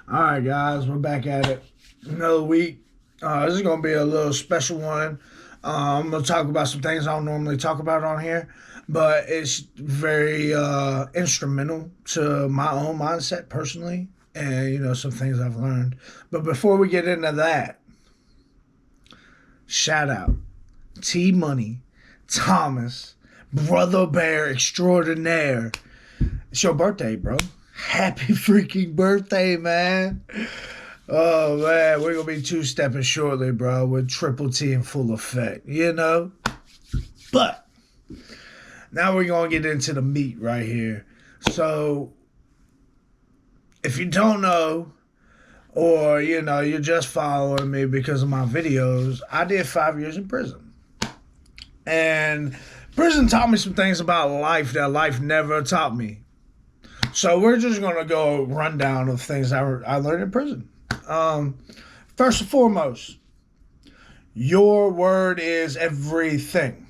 All right, guys, we're back at it. Another week. This is going to be a little special one. I'm going to talk about some things I don't normally talk about on here, but it's very instrumental to my own mindset personally and, some things I've learned. But before we get into that, shout out T Money, Thomas, Brother Bear Extraordinaire. It's your birthday, bro. Happy freaking birthday, man. Oh man, we're gonna be two-stepping shortly, bro, with Triple T in full effect, But now we're gonna get into the meat right here. So, if you don't know, or you're just following me because of my videos, I did 5 years in prison, and prison taught me some things about life that life never taught me. So we're just gonna go rundown of things I learned in prison. Um, First and foremost, your word is everything.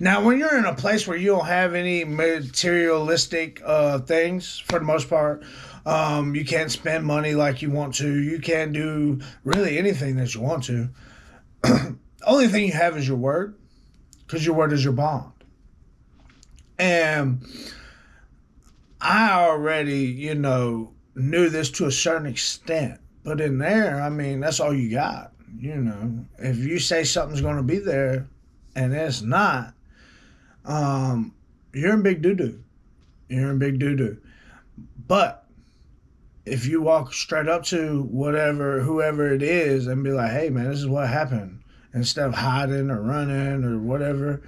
Now, when you're in a place where you don't have any materialistic things, for the most part, you can't spend money like you want to. You can't do really anything that you want to. Only thing you have is your word, because your word is your bond. And I already, knew this to a certain extent. But in there, I mean, that's all you got. If you say something's going to be there and it's not, you're in big doo doo. You're in big doo doo. But if you walk straight up to whoever it is, and be like, hey, man, this is what happened, instead of hiding or running or whatever,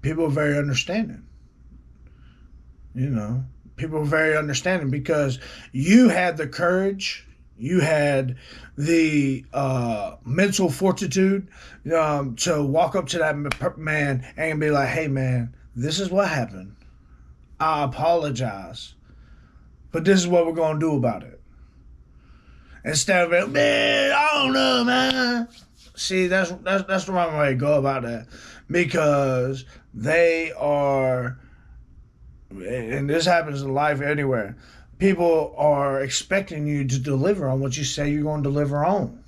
people are very understanding. You know, people are very understanding because you had the courage, you had the mental fortitude to walk up to that man and be like, hey, man, this is what happened. I apologize, but this is what we're going to do about it. Instead of it, man, I don't know, man. See, that's the wrong way to go about that, because they are, and this happens in life anywhere. People are expecting you to deliver on what you say you're going to deliver on.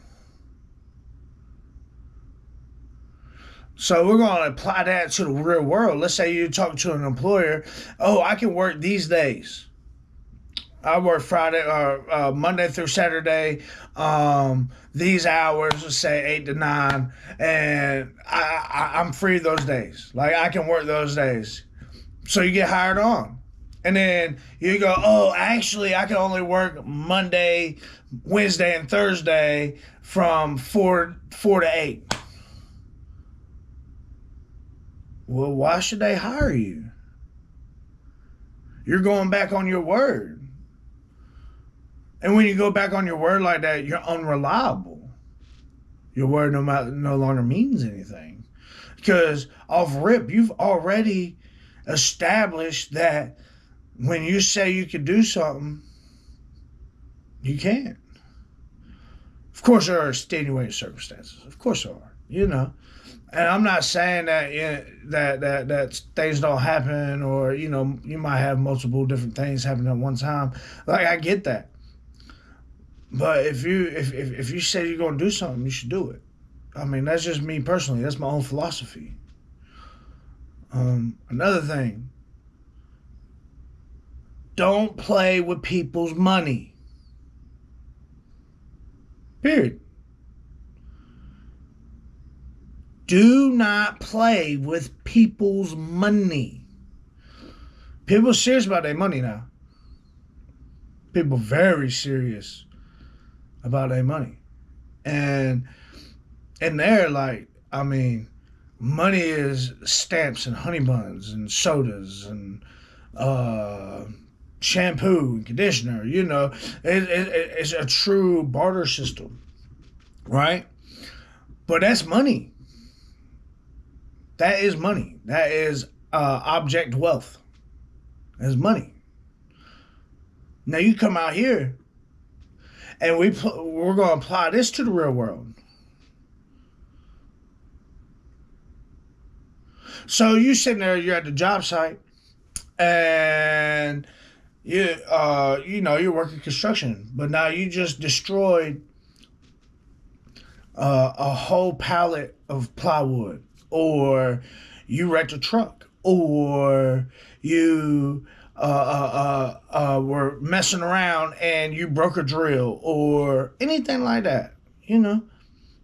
So we're going to apply that to the real world. Let's say you're talking to an employer. Oh, I can work these days. I work Friday or Monday through Saturday. These hours, let's say 8 to 9, and I'm free those days. Like, I can work those days. So you get hired on. And then you go, oh, actually, I can only work Monday, Wednesday, and Thursday from four to 8. Well, why should they hire you? You're going back on your word. And when you go back on your word like that, you're unreliable. Your word no longer means anything. Because off rip, you've already established that when you say you can do something, you can't. Of course, there are extenuating circumstances. Of course, there are. And I'm not saying that that things don't happen, or you might have multiple different things happen at one time. Like, I get that, but if you say you're gonna do something, you should do it. I mean, that's just me personally. That's my own philosophy. Another thing, don't play with people's money. Period. Do not play with people's money. People are serious about their money now. People very serious about their money. And they're like, I mean, money is stamps and honey buns and sodas and uh, shampoo and conditioner. It's a true barter system, right? But that's money. That is money. That is object wealth. That's money. Now you come out here, and we're going to apply this to the real world. So you sitting there, you're at the job site, and you're working construction, but now you just destroyed a whole pallet of plywood, or you wrecked a truck, or you were messing around and you broke a drill, or anything like that.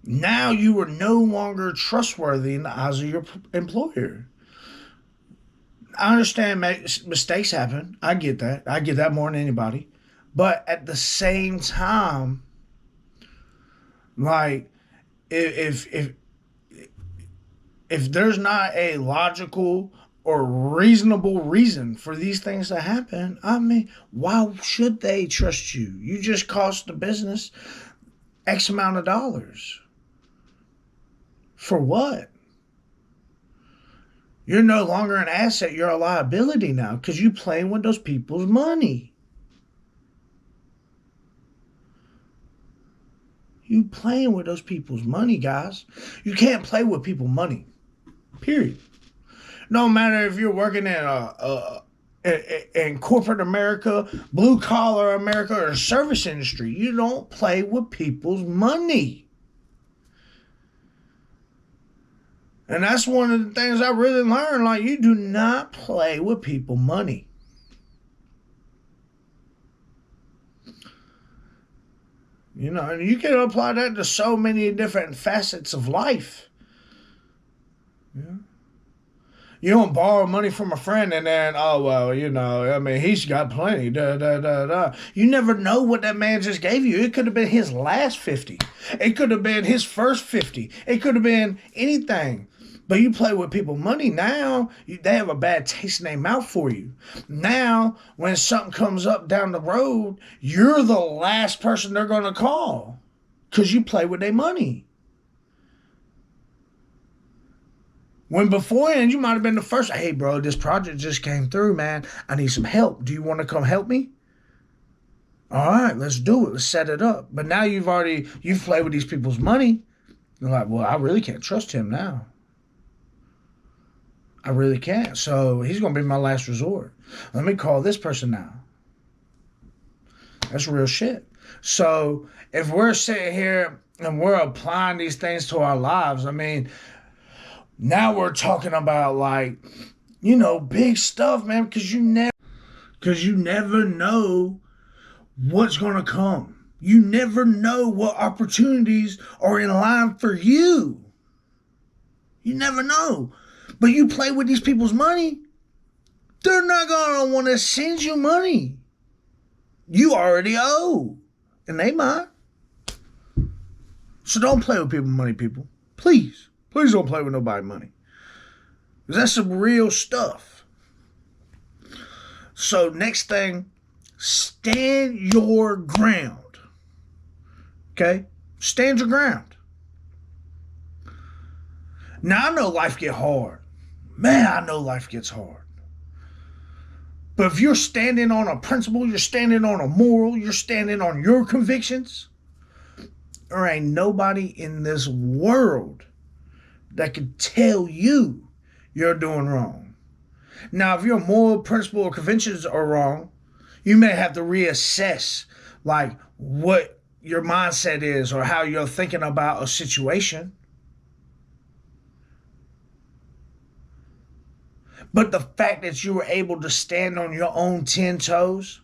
Now you are no longer trustworthy in the eyes of your employer. I understand mistakes happen. I get that. I get that more than anybody. But at the same time, like, if if there's not a logical or reasonable reason for these things to happen, I mean, why should they trust you? You just cost the business X amount of dollars. For what? You're no longer an asset, you're a liability now because you playing with those people's money. You playing with those people's money, guys. You can't play with people's money. Period. No matter if you're working in corporate America, blue collar America, or service industry, you don't play with people's money. And that's one of the things I really learned. Like, you do not play with people's money. And you can apply that to so many different facets of life. Yeah. You don't borrow money from a friend and then, oh, well, he's got plenty. You never know what that man just gave you. It could have been his last 50. It could have been his first 50. It could have been anything. But you play with people's money now, they have a bad taste in their mouth for you. Now, when something comes up down the road, you're the last person they're going to call because you play with their money. When beforehand, you might have been the first, hey, bro, this project just came through, man. I need some help. Do you want to come help me? All right, let's do it. Let's set it up. But now you've played with these people's money. You're like, well, I really can't trust him now. I really can't. So he's going to be my last resort. Let me call this person now. That's real shit. So if we're sitting here and we're applying these things to our lives, I mean, now we're talking about big stuff, man, because you never know what's going to come. You never know what opportunities are in line for you. You never know. But you play with these people's money, they're not going to want to send you money. You already owe. And they might. So don't play with people's money, people. Please. Please don't play with nobody's money. Because that's some real stuff. So next thing, stand your ground. Okay? Stand your ground. Now, I know life get hard. Man, I know life gets hard. But if you're standing on a principle, you're standing on a moral, you're standing on your convictions, there ain't nobody in this world that can tell you you're doing wrong. Now, if your moral principle or convictions are wrong, you may have to reassess what your mindset is or how you're thinking about a situation. But the fact that you were able to stand on your own 10 toes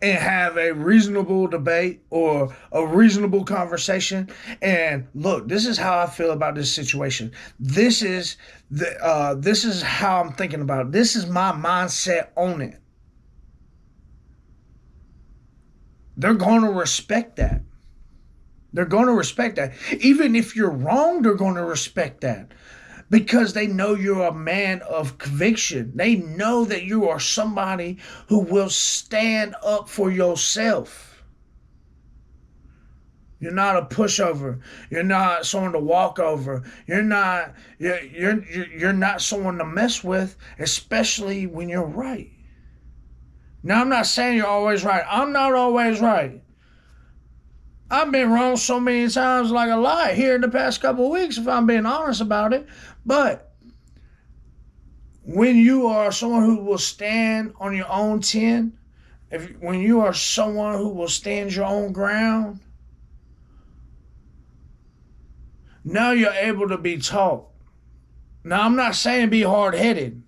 and have a reasonable debate or a reasonable conversation, and look, this is how I feel about this situation. This is how I'm thinking about it. This is my mindset on it. They're going to respect that. They're going to respect that. Even if you're wrong, they're going to respect that. Because they know you're a man of conviction. They know that you are somebody who will stand up for yourself. You're not a pushover. You're not someone to walk over. You're not someone to mess with, especially when you're right. Now, I'm not saying you're always right. I'm not always right. I've been wrong so many times, like a lot, here in the past couple of weeks, if I'm being honest about it. But When you are someone who will stand on your own 10, when you are someone who will stand your own ground, now you're able to be taught. Now, I'm not saying be hard headed.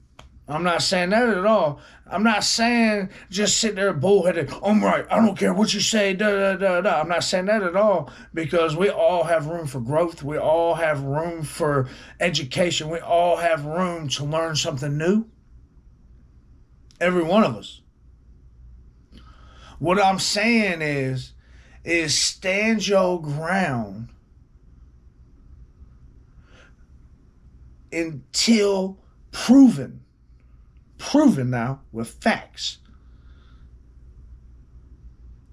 I'm not saying that at all. I'm not saying just sit there bullheaded. I'm right. I don't care what you say. Da da da da. I'm not saying that at all, because we all have room for growth. We all have room for education. We all have room to learn something new. Every one of us. What I'm saying is stand your ground until proven now with facts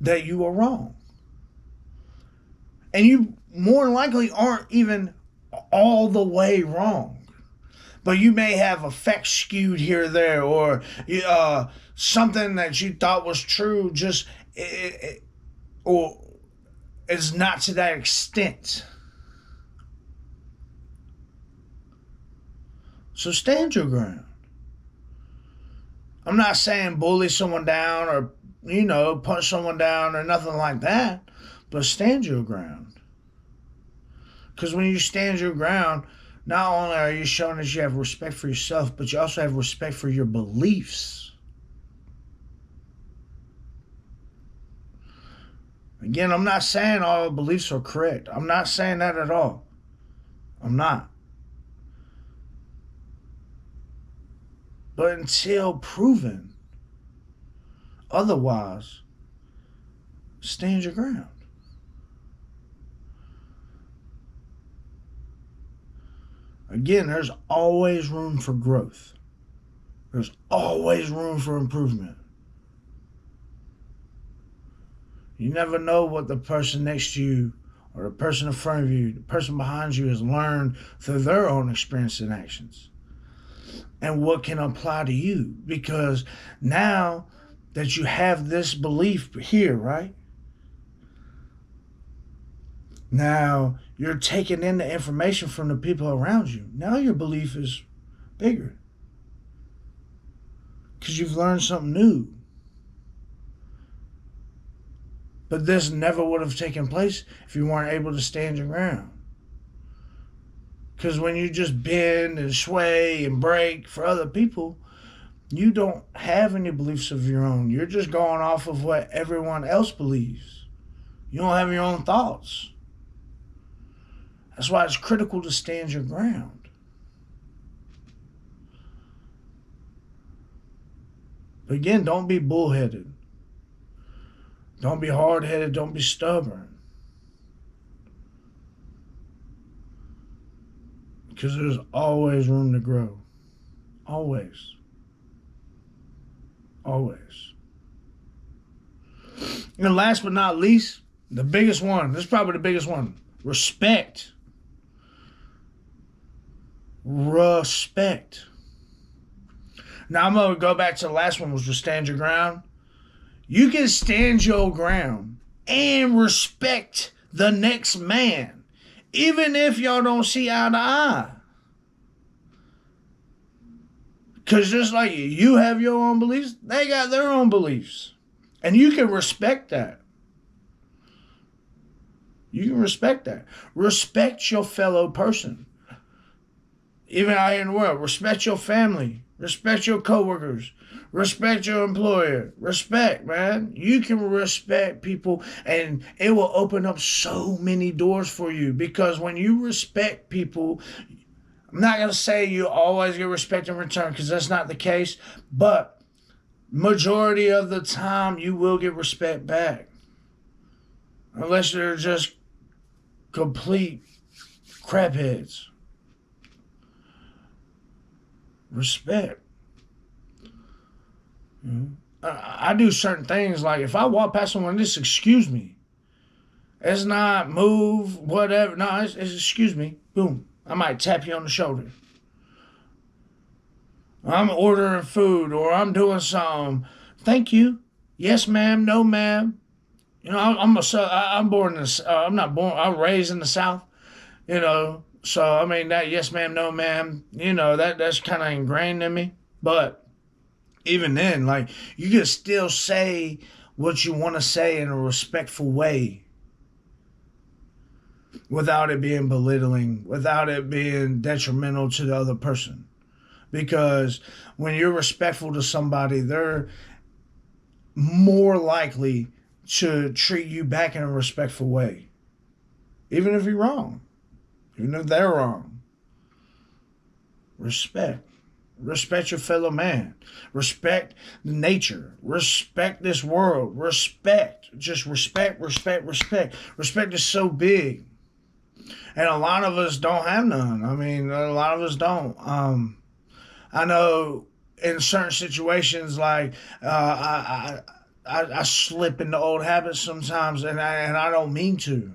that you are wrong. And you more than likely aren't even all the way wrong. But you may have a fact skewed here or there, or something that you thought was true just or is not to that extent. So stand your ground. I'm not saying bully someone down or, punch someone down or nothing like that, but stand your ground. Because when you stand your ground, not only are you showing that you have respect for yourself, but you also have respect for your beliefs. Again, I'm not saying all beliefs are correct. I'm not saying that at all. I'm not. But until proven otherwise, stand your ground. Again, there's always room for growth. There's always room for improvement. You never know what the person next to you or the person in front of you, the person behind you has learned through their own experience and actions. And what can apply to you. Because now that you have this belief here, right? Now you're taking in the information from the people around you. Now your belief is bigger. Because you've learned something new. But this never would have taken place if you weren't able to stand your ground. Because when you just bend and sway and break for other people, you don't have any beliefs of your own. You're just going off of what everyone else believes. You don't have your own thoughts. That's why it's critical to stand your ground. But again, don't be bullheaded. Don't be hard-headed. Don't be stubborn. Because there's always room to grow. Always. Always. And last but not least, the biggest one. This is probably the biggest one. Respect. Respect. Now I'm going to go back to the last one, which was stand your ground. You can stand your ground and respect the next man, even if y'all don't see eye to eye. Because just like you have your own beliefs, they got their own beliefs. And you can respect that. You can respect that. Respect your fellow person. Even out here in the world, respect your family. Respect your coworkers. Respect your employer. Respect, man. You can respect people, and it will open up so many doors for you. Because when you respect people, I'm not going to say you always get respect in return, because that's not the case. But majority of the time, you will get respect back. Unless they're just complete crapheads. Respect. I do certain things, like if I walk past someone, just excuse me. It's not move, whatever. No, it's excuse me. Boom. I might tap you on the shoulder. I'm ordering food or I'm doing something. Thank you. Yes, ma'am. No, ma'am. I'm born in the. I'm not born. I'm raised in the South. So I mean that yes ma'am, no ma'am, that's kind of ingrained in me. But even then, like you can still say what you want to say in a respectful way without it being belittling, without it being detrimental to the other person. Because when you're respectful to somebody, they're more likely to treat you back in a respectful way, even if you're wrong, even if they're wrong. Respect. Respect your fellow man. Respect nature. Respect this world. Respect. Just respect, respect, respect. Respect is so big. And a lot of us don't have none. I mean, a lot of us don't. I know in certain situations, like I slip into old habits sometimes, and I don't mean to.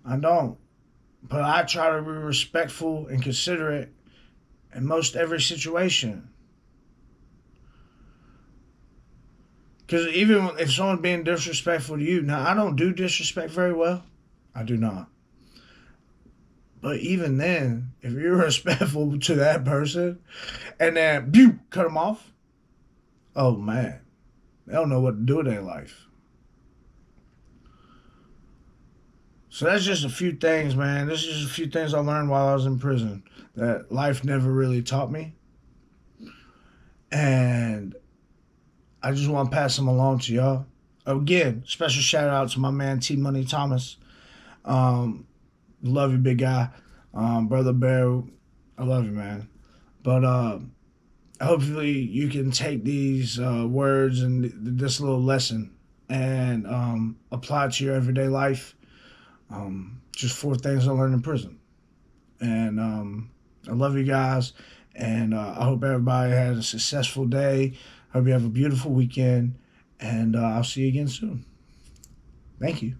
I don't. But I try to be respectful and considerate in most every situation. Because even if someone's being disrespectful to you, now I don't do disrespect very well. I do not. But even then, if you're respectful to that person and then cut them off, oh man, they don't know what to do with their life. So that's just a few things, man. This is just a few things I learned while I was in prison that life never really taught me. And I just want to pass them along to y'all. Again, special shout out to my man T Money Thomas. Love you, big guy. Brother Bear, I love you, man. But hopefully you can take these words and this little lesson and apply it to your everyday life. Just 4 things I learned in prison. And I love you guys. And I hope everybody has a successful day. Hope you have a beautiful weekend. And I'll see you again soon. Thank you.